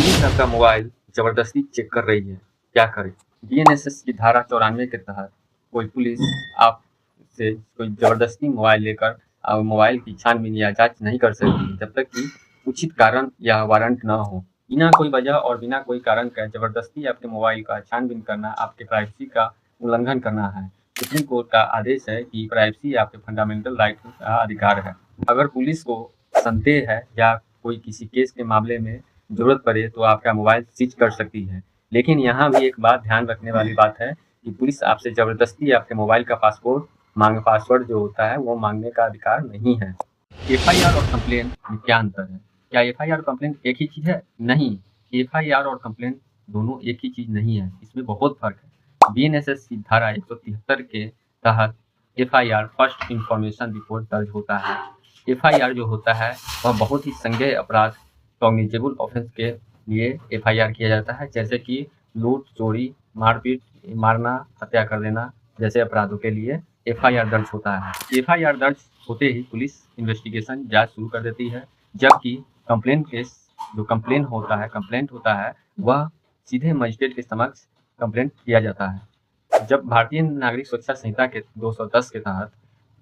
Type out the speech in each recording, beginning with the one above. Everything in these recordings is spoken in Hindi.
पुलिस आपका मोबाइल जबरदस्ती चेक कर रही है, क्या करें? बीएनएसएस की धारा 94 के तहत कोई पुलिस आपसे कोई जबरदस्ती मोबाइल लेकर मोबाइल की छानबीन या जांच नहीं कर सकती जब तक कि उचित कारण या वारंट न हो। बिना कोई वजह और बिना कोई कारण का जबरदस्ती आपके मोबाइल का छानबीन करना आपके प्राइवेसी का उल्लंघन करना है। सुप्रीम कोर्ट का आदेश है कि प्राइवेसी आपके फंडामेंटल राइट का अधिकार है। अगर पुलिस को संदेह है या कोई किसी केस के मामले में जरूरत पड़े तो आपका मोबाइल सीज कर सकती है। लेकिन यहाँ भी एक बात ध्यान रखने वाली बात है कि पुलिस आपसे जबरदस्ती आपके मोबाइल का पासवर्ड जो होता है वो मांगने का अधिकार नहीं है। एफआईआर और कंप्लेंट में क्या अंतर है? क्या एफआईआर और कंप्लेंट एक ही चीज है? नहीं, एफआईआर और कंप्लेंट दोनों एक ही चीज नहीं है, इसमें बहुत फर्क है। बीएनएसएस की धारा 173 के तहत एफआईआर फर्स्ट इंफॉर्मेशन रिपोर्ट दर्ज होता है। एफआईआर जो होता है वह बहुत ही संज्ञेय अपराध कॉग्निजेबल ऑफेंस के लिए एफआईआर किया जाता है, जैसे कि लूट, चोरी, मारपीट, मारना, हत्या कर देना जैसे अपराधों के लिए एफआईआर दर्ज होता है। एफआईआर दर्ज होते ही पुलिस इन्वेस्टिगेशन जांच शुरू कर देती है, जबकि कंप्लेंट होता है वह सीधे मजिस्ट्रेट के समक्ष कंप्लेंट किया जाता है। जब भारतीय नागरिक सुरक्षा संहिता के 210 के तहत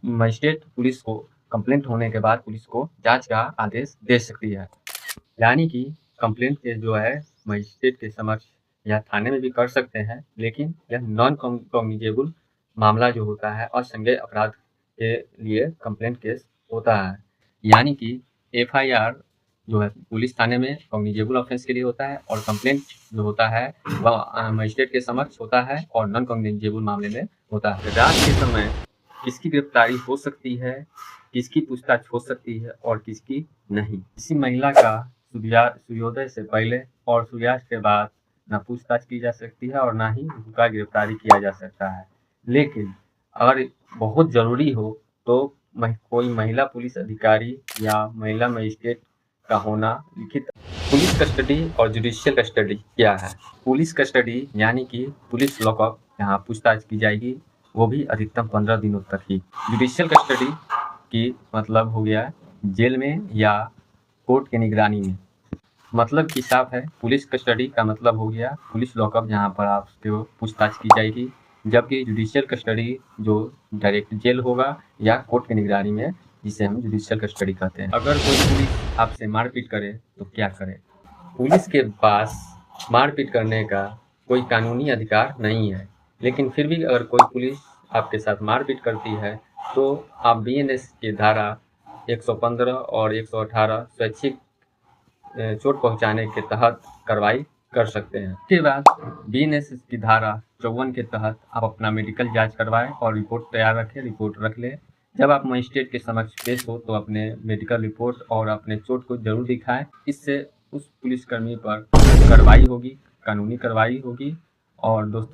मजिस्ट्रेट पुलिस को कंप्लेंट होने के बाद पुलिस को जांच का आदेश दे सकती है, यानी कि कंप्लेंट के जो है मजिस्ट्रेट के समक्ष या थाने में भी कर सकते हैं, लेकिन यह नॉन कॉग्निजेबल मामला जो होता है और संज्ञेय अपराध के लिए कंप्लेंट केस होता है। यानी कि एफआईआर जो है पुलिस थाने में कॉग्निजेबल ऑफेंस के लिए होता है और कंप्लेंट जो होता है वह मजिस्ट्रेट के समक्ष होता है और नॉन कॉग्निजेबल मामले में होता है। रात के समय किसकी गिरफ्तारी हो सकती है, किसकी पूछताछ हो सकती है और किसकी नहीं। किसी महिला का सूर्योदय से पहले और सूर्यास्त के बाद न पूछताछ की जा सकती है और ना ही उनका गिरफ्तारी किया जा सकता है। लेकिन अगर बहुत ज़रूरी हो तो कोई महिला पुलिस अधिकारी या महिला मजिस्ट्रेट का होना लिखित। पुलिस कस्टडी और जुडिशियल कस्टडी क्या है? पुलिस कस्टडी यानी कि पुलिस लॉकअप, यहाँ पूछताछ की जाएगी, वो भी अधिकतम 15 दिनों तक ही। जुडिशियल कस्टडी की मतलब हो गया जेल में या कोर्ट की निगरानी में। मतलब कि साफ है, पुलिस कस्टडी का मतलब हो गया पुलिस लॉकअप, जहाँ पर आपके पूछताछ की जाएगी, जबकि जुडिशियल कस्टडी जो डायरेक्ट जेल होगा या कोर्ट की निगरानी में, जिसे हम जुडिशियल कस्टडी कहते हैं। अगर कोई पुलिस आपसे मारपीट करे तो क्या करें? पुलिस के पास मारपीट करने का कोई कानूनी अधिकार नहीं है, लेकिन फिर भी अगर कोई पुलिस आपके साथ मारपीट करती है तो आप बीएनएस की धारा 115 और 118 स्वैच्छिक चोट पहुंचाने के तहत कार्रवाई कर सकते हैं। इसके बाद बीएनएस की धारा 54 के तहत आप अपना मेडिकल जांच करवाएं और रिपोर्ट तैयार रखें, रिपोर्ट रख लें। जब आप मजिस्ट्रेट के समक्ष पेश हो तो अपने मेडिकल रिपोर्ट और अपने चोट को जरूर दिखाएं। इससे उस पुलिसकर्मी पर कार्रवाई होगी, कानूनी कार्रवाई होगी। और दोस्तों